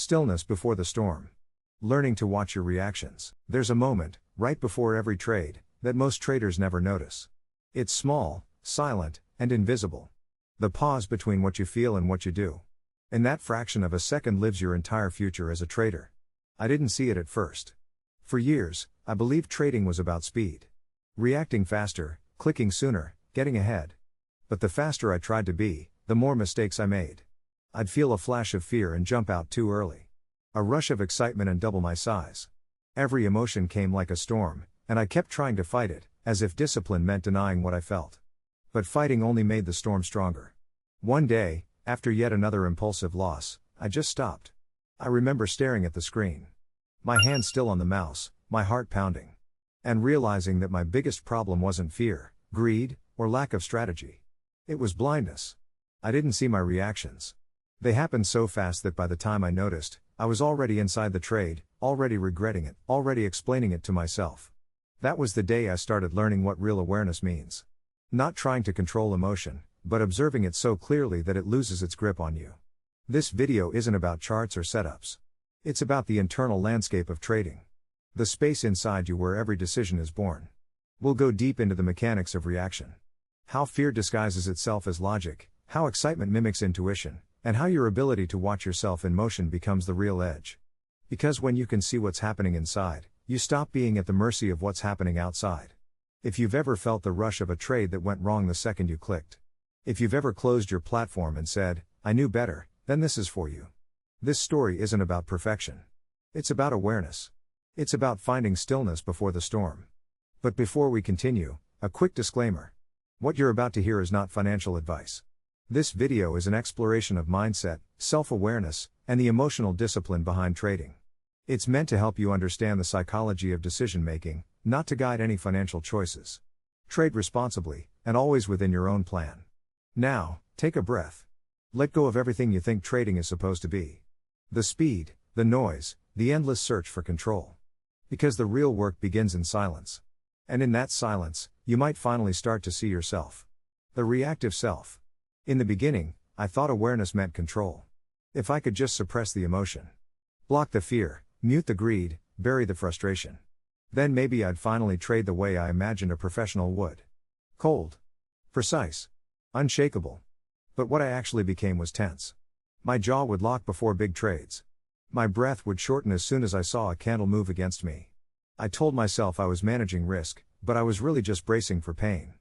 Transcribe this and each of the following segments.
Stillness before the storm. Learning to watch your reactions. There's a moment, right before every trade, that most traders never notice. It's small, silent, and invisible. The pause between what you feel and what you do. In that fraction of a second lives your entire future as a trader. I didn't see it at first. For years, I believed trading was about speed. Reacting faster, clicking sooner, getting ahead. But the faster I tried to be, the more mistakes I made. I'd feel a flash of fear and jump out too early. A rush of excitement and double my size. Every emotion came like a storm, and I kept trying to fight it, as if discipline meant denying what I felt. But fighting only made the storm stronger. One day, after yet another impulsive loss, I just stopped. I remember staring at the screen. My hand still on the mouse, my heart pounding. And realizing that my biggest problem wasn't fear, greed, or lack of strategy. It was blindness. I didn't see my reactions. They happened so fast that by the time I noticed, I was already inside the trade, already regretting it, already explaining it to myself. That was the day I started learning what real awareness means. Not trying to control emotion, but observing it so clearly that it loses its grip on you. This video isn't about charts or setups. It's about the internal landscape of trading. The space inside you where every decision is born. We'll go deep into the mechanics of reaction. How fear disguises itself as logic, how excitement mimics intuition, and how your ability to watch yourself in motion becomes the real edge. Because when you can see what's happening inside, you stop being at the mercy of what's happening outside. If you've ever felt the rush of a trade that went wrong the second you clicked. If you've ever closed your platform and said, "I knew better," then this is for you. This story isn't about perfection. It's about awareness. It's about finding stillness before the storm. But before we continue, a quick disclaimer. What you're about to hear is not financial advice. This video is an exploration of mindset, self-awareness, and the emotional discipline behind trading. It's meant to help you understand the psychology of decision-making, not to guide any financial choices. Trade responsibly, and always within your own plan. Now, take a breath. Let go of everything you think trading is supposed to be. The speed, the noise, the endless search for control. Because the real work begins in silence. And in that silence, you might finally start to see yourself. The reactive self. In the beginning, I thought awareness meant control. If I could just suppress the emotion. Block the fear, mute the greed, bury the frustration. Then maybe I'd finally trade the way I imagined a professional would. Cold. Precise. Unshakable. But what I actually became was tense. My jaw would lock before big trades. My breath would shorten as soon as I saw a candle move against me. I told myself I was managing risk, but I was really just bracing for pain.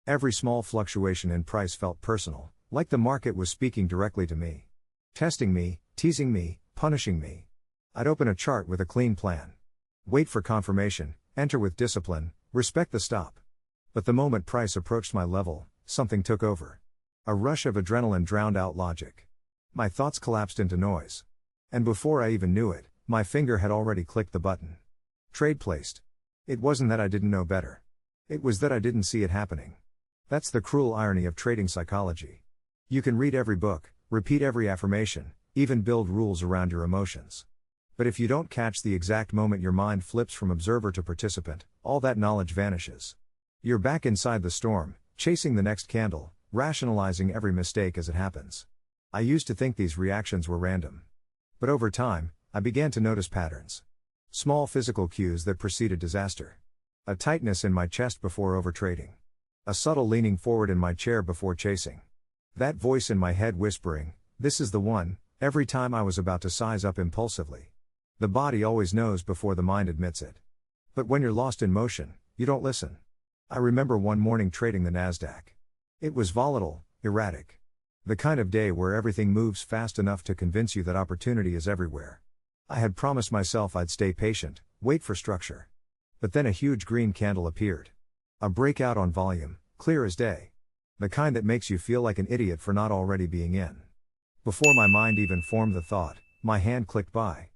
Every small fluctuation in price felt personal, like the market was speaking directly to me. Testing me, teasing me, punishing me. I'd open a chart with a clean plan. Wait for confirmation, enter with discipline, respect the stop. But the moment price approached my level, something took over. A rush of adrenaline drowned out logic. My thoughts collapsed into noise. And before I even knew it, my finger had already clicked the button. Trade placed. It wasn't that I didn't know better. It was that I didn't see it happening. That's the cruel irony of trading psychology. You can read every book, repeat every affirmation, even build rules around your emotions. But if you don't catch the exact moment your mind flips from observer to participant, all that knowledge vanishes. You're back inside the storm, chasing the next candle, rationalizing every mistake as it happens. I used to think these reactions were random. But over time, I began to notice patterns. Small physical cues that preceded disaster. A tightness in my chest before overtrading. A subtle leaning forward in my chair before chasing. That voice in my head whispering, "This is the one," every time I was about to size up impulsively. The body always knows before the mind admits it. But when you're lost in motion, you don't listen. I remember one morning trading the Nasdaq. It was volatile, erratic. The kind of day where everything moves fast enough to convince you that opportunity is everywhere. I had promised myself I'd stay patient, wait for structure. But then a huge green candle appeared. A breakout on volume, clear as day. The kind that makes you feel like an idiot for not already being in. Before my mind even formed the thought, my hand clicked buy.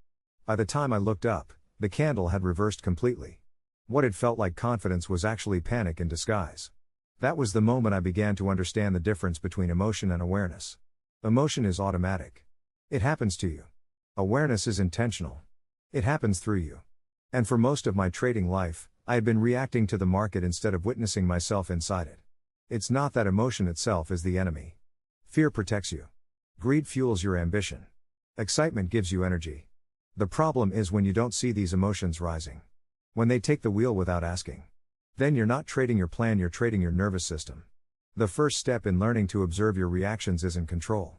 By the time I looked up, the candle had reversed completely. What had felt like confidence was actually panic in disguise. That was the moment I began to understand the difference between emotion and awareness. Emotion is automatic. It happens to you. Awareness is intentional. It happens through you. And for most of my trading life, I had been reacting to the market instead of witnessing myself inside it. It's not that emotion itself is the enemy. Fear protects you. Greed fuels your ambition. Excitement gives you energy. The problem is when you don't see these emotions rising. When they take the wheel without asking. Then you're not trading your plan, you're trading your nervous system. The first step in learning to observe your reactions isn't control.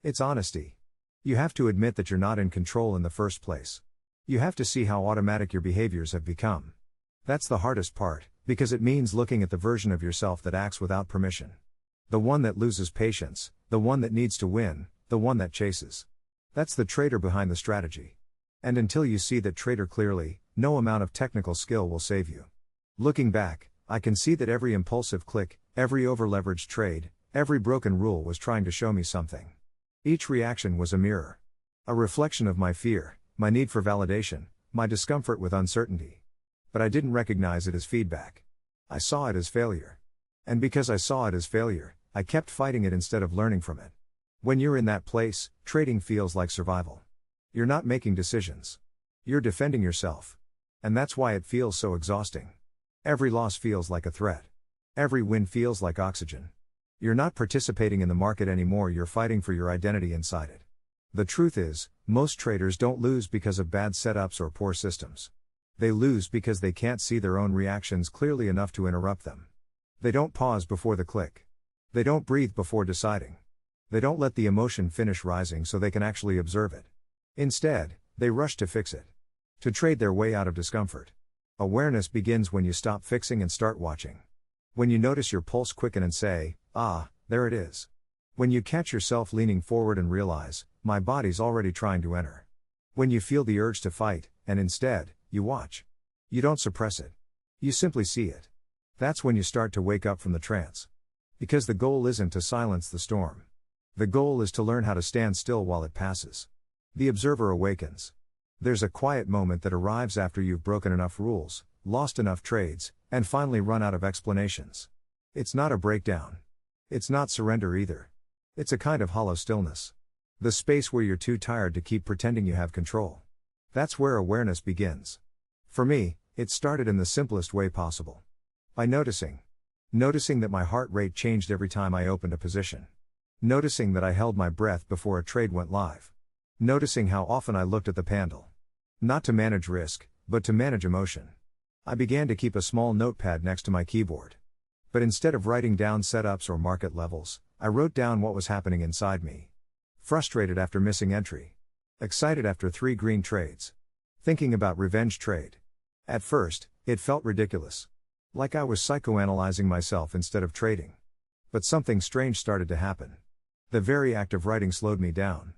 It's honesty. You have to admit that you're not in control in the first place. You have to see how automatic your behaviors have become. That's the hardest part, because it means looking at the version of yourself that acts without permission. The one that loses patience, the one that needs to win, the one that chases. That's the trader behind the strategy. And until you see that trader clearly, no amount of technical skill will save you. Looking back, I can see that every impulsive click, every over-leveraged trade, every broken rule was trying to show me something. Each reaction was a mirror. A reflection of my fear, my need for validation, my discomfort with uncertainty. But I didn't recognize it as feedback. I saw it as failure. And because I saw it as failure, I kept fighting it instead of learning from it. When you're in that place, trading feels like survival. You're not making decisions. You're defending yourself. And that's why it feels so exhausting. Every loss feels like a threat. Every win feels like oxygen. You're not participating in the market anymore, you're fighting for your identity inside it. The truth is, most traders don't lose because of bad setups or poor systems. They lose because they can't see their own reactions clearly enough to interrupt them. They don't pause before the click. They don't breathe before deciding. They don't let the emotion finish rising so they can actually observe it. Instead, they rush to fix it. To trade their way out of discomfort. Awareness begins when you stop fixing and start watching. When you notice your pulse quicken and say, "Ah, there it is." When you catch yourself leaning forward and realize, "My body's already trying to enter." When you feel the urge to fight, and instead, you watch. You don't suppress it. You simply see it. That's when you start to wake up from the trance. Because the goal isn't to silence the storm. The goal is to learn how to stand still while it passes. The observer awakens. There's a quiet moment that arrives after you've broken enough rules, lost enough trades, and finally run out of explanations. It's not a breakdown. It's not surrender either. It's a kind of hollow stillness. The space where you're too tired to keep pretending you have control. That's where awareness begins. For me, it started in the simplest way possible. By noticing. Noticing that my heart rate changed every time I opened a position. Noticing that I held my breath before a trade went live. Noticing how often I looked at the handle. Not to manage risk, but to manage emotion. I began to keep a small notepad next to my keyboard. But instead of writing down setups or market levels, I wrote down what was happening inside me. Frustrated after missing entry. Excited after 3 green trades. Thinking about revenge trade. At first, it felt ridiculous. Like I was psychoanalyzing myself instead of trading. But something strange started to happen. The very act of writing slowed me down.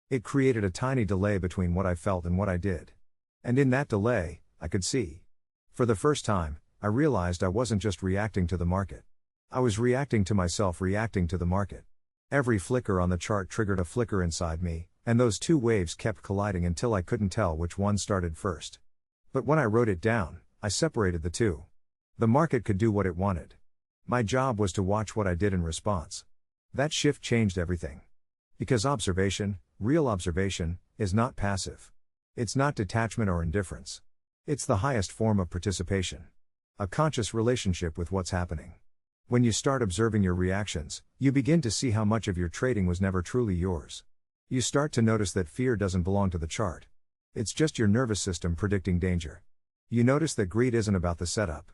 It created a tiny delay between what I felt and what I did. And in that delay, I could see. For the first time, I realized I wasn't just reacting to the market. I was reacting to myself, reacting to the market. Every flicker on the chart triggered a flicker inside me, and those 2 waves kept colliding until I couldn't tell which one started first. But when I wrote it down, I separated the 2. The market could do what it wanted. My job was to watch what I did in response. That shift changed everything. Because observation, real observation, is not passive. It's not detachment or indifference. It's the highest form of participation. A conscious relationship with what's happening. When you start observing your reactions, you begin to see how much of your trading was never truly yours. You start to notice that fear doesn't belong to the chart. It's just your nervous system predicting danger. You notice that greed isn't about the setup.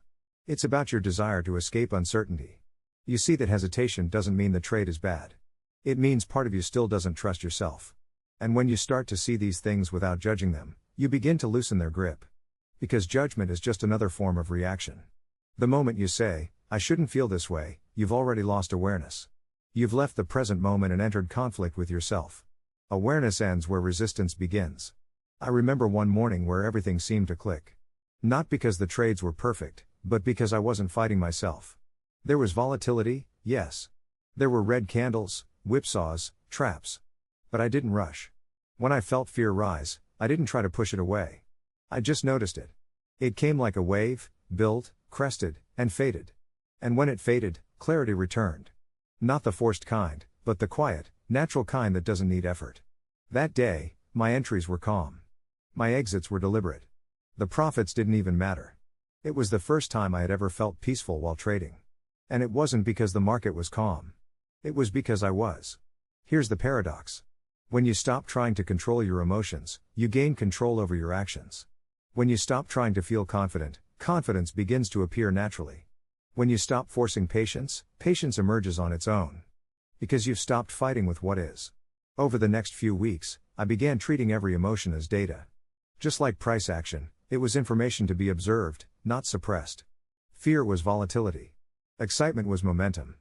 It's about your desire to escape uncertainty. You see that hesitation doesn't mean the trade is bad. It means part of you still doesn't trust yourself. And when you start to see these things without judging them, you begin to loosen their grip. Because judgment is just another form of reaction. The moment you say, "I shouldn't feel this way," you've already lost awareness. You've left the present moment and entered conflict with yourself. Awareness ends where resistance begins. I remember one morning where everything seemed to click. Not because the trades were perfect, but because I wasn't fighting myself. There was volatility, yes. There were red candles, whipsaws, traps. But I didn't rush. When I felt fear rise, I didn't try to push it away. I just noticed it. It came like a wave, built, crested, and faded. And when it faded, clarity returned. Not the forced kind, but the quiet, natural kind that doesn't need effort. That day, my entries were calm. My exits were deliberate. The profits didn't even matter. It was the first time I had ever felt peaceful while trading. And it wasn't because the market was calm. It was because I was. Here's the paradox. When you stop trying to control your emotions, you gain control over your actions. When you stop trying to feel confident, confidence begins to appear naturally. When you stop forcing patience, patience emerges on its own. Because you've stopped fighting with what is. Over the next few weeks, I began treating every emotion as data. Just like price action, it was information to be observed, not suppressed. Fear was volatility. Excitement was momentum.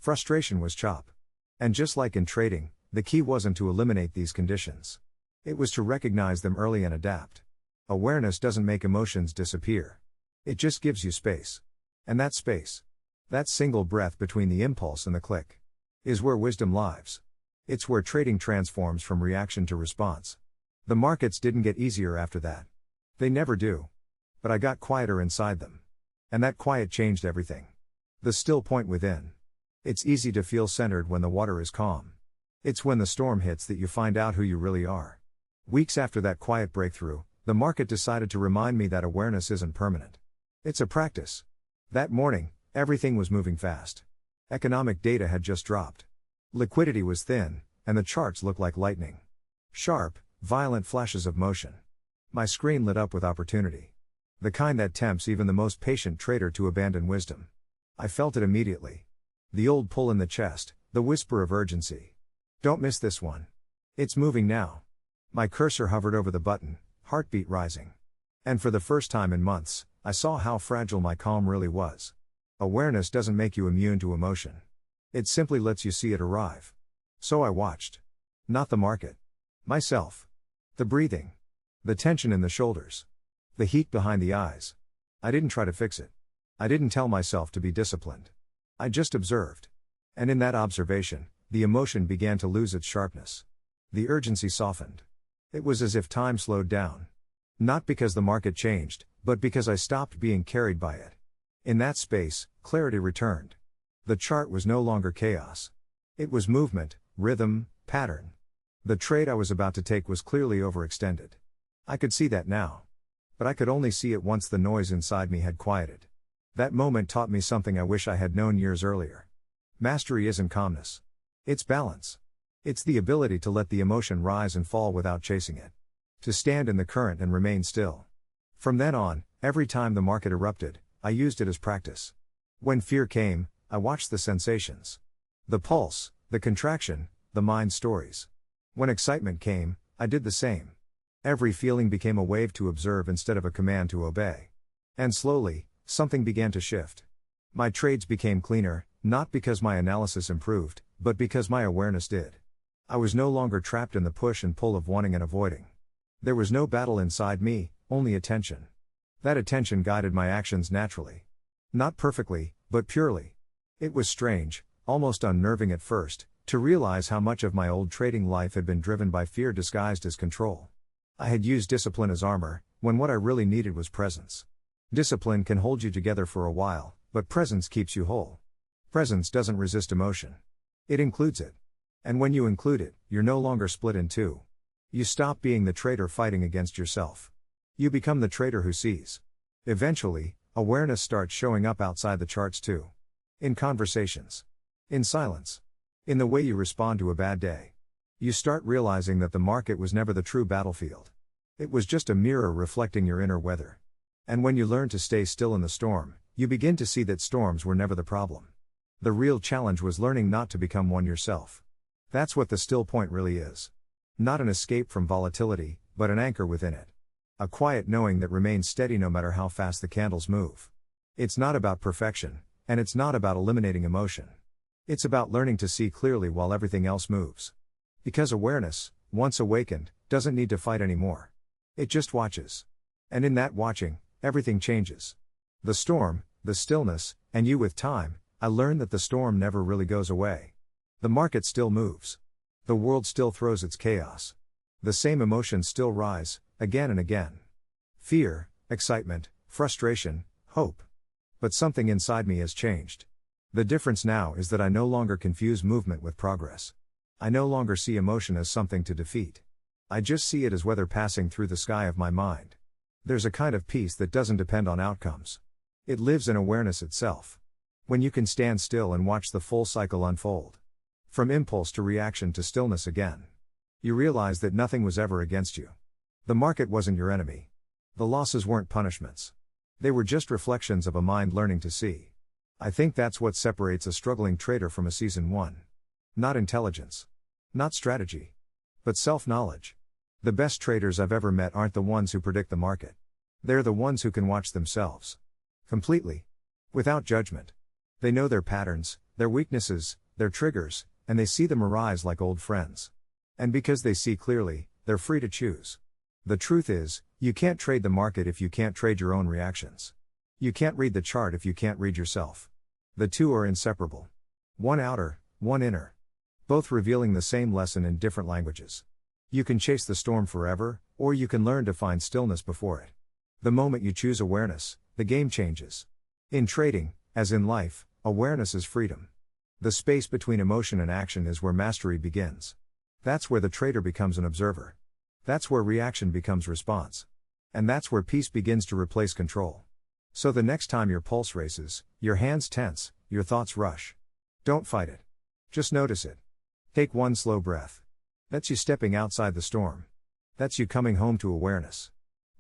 Frustration was chop. And just like in trading, the key wasn't to eliminate these conditions. It was to recognize them early and adapt. Awareness doesn't make emotions disappear. It just gives you space. And that space, that single breath between the impulse and the click, is where wisdom lives. It's where trading transforms from reaction to response. The markets didn't get easier after that. They never do. But I got quieter inside them. And that quiet changed everything. The still point within. It's easy to feel centered when the water is calm. It's when the storm hits that you find out who you really are. Weeks after that quiet breakthrough, the market decided to remind me that awareness isn't permanent. It's a practice. That morning, everything was moving fast. Economic data had just dropped. Liquidity was thin, and the charts looked like lightning. Sharp, violent flashes of motion. My screen lit up with opportunity. The kind that tempts even the most patient trader to abandon wisdom. I felt it immediately. The old pull in the chest, the whisper of urgency. Don't miss this one. It's moving now. My cursor hovered over the button, heartbeat rising. And for the first time in months, I saw how fragile my calm really was. Awareness doesn't make you immune to emotion. It simply lets you see it arrive. So I watched. Not the market. Myself. The breathing. The tension in the shoulders. The heat behind the eyes. I didn't try to fix it. I didn't tell myself to be disciplined. I just observed. And in that observation, the emotion began to lose its sharpness. The urgency softened. It was as if time slowed down. Not because the market changed, but because I stopped being carried by it. In that space, clarity returned. The chart was no longer chaos. It was movement, rhythm, pattern. The trade I was about to take was clearly overextended. I could see that now. But I could only see it once the noise inside me had quieted. That moment taught me something I wish I had known years earlier. Mastery isn't calmness. It's balance. It's the ability to let the emotion rise and fall without chasing it. To stand in the current and remain still. From then on, every time the market erupted, I used it as practice. When fear came, I watched the sensations. The pulse, the contraction, the mind stories. When excitement came, I did the same. Every feeling became a wave to observe instead of a command to obey. And slowly, something began to shift. My trades became cleaner, not because my analysis improved, but because my awareness did. I was no longer trapped in the push and pull of wanting and avoiding. There was no battle inside me, only attention. That attention guided my actions naturally. Not perfectly, but purely. It was strange, almost unnerving at first, to realize how much of my old trading life had been driven by fear disguised as control. I had used discipline as armor, when what I really needed was presence. Discipline can hold you together for a while, but presence keeps you whole. Presence doesn't resist emotion. It includes it. And when you include it, you're no longer split in two. You stop being the trader fighting against yourself. You become the trader who sees. Eventually, awareness starts showing up outside the charts too. In conversations. In silence. In the way you respond to a bad day. You start realizing that the market was never the true battlefield. It was just a mirror reflecting your inner weather. And when you learn to stay still in the storm, you begin to see that storms were never the problem. The real challenge was learning not to become one yourself. That's what the still point really is. Not an escape from volatility, but an anchor within it. A quiet knowing that remains steady no matter how fast the candles move. It's not about perfection, and it's not about eliminating emotion. It's about learning to see clearly while everything else moves. Because awareness, once awakened, doesn't need to fight anymore. It just watches. And in that watching, everything changes. The storm, the stillness, and you with time, I learned that the storm never really goes away. The market still moves. The world still throws its chaos. The same emotions still rise, again and again. Fear, excitement, frustration, hope. But something inside me has changed. The difference now is that I no longer confuse movement with progress. I no longer see emotion as something to defeat. I just see it as weather passing through the sky of my mind. There's a kind of peace that doesn't depend on outcomes. It lives in awareness itself. When you can stand still and watch the full cycle unfold. From impulse to reaction to stillness again. You realize that nothing was ever against you. The market wasn't your enemy. The losses weren't punishments. They were just reflections of a mind learning to see. I think that's what separates a struggling trader from a seasoned one. Not intelligence. Not strategy. But self-knowledge. The best traders I've ever met aren't the ones who predict the market. They're the ones who can watch themselves. Completely. Without judgment. They know their patterns, their weaknesses, their triggers, and they see them arise like old friends. And because they see clearly, they're free to choose. The truth is, you can't trade the market if you can't trade your own reactions. You can't read the chart if you can't read yourself. The two are inseparable. One outer, one inner. Both revealing the same lesson in different languages. You can chase the storm forever, or you can learn to find stillness before it. The moment you choose awareness, the game changes. In trading, as in life, awareness is freedom. The space between emotion and action is where mastery begins. That's where the trader becomes an observer. That's where reaction becomes response. And that's where peace begins to replace control. So the next time your pulse races, your hands tense, your thoughts rush. Don't fight it. Just notice it. Take one slow breath. That's you stepping outside the storm. That's you coming home to awareness.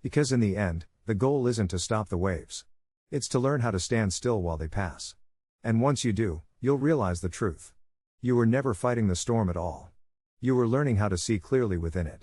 Because in the end, the goal isn't to stop the waves. It's to learn how to stand still while they pass. And once you do, you'll realize the truth. You were never fighting the storm at all. You were learning how to see clearly within it.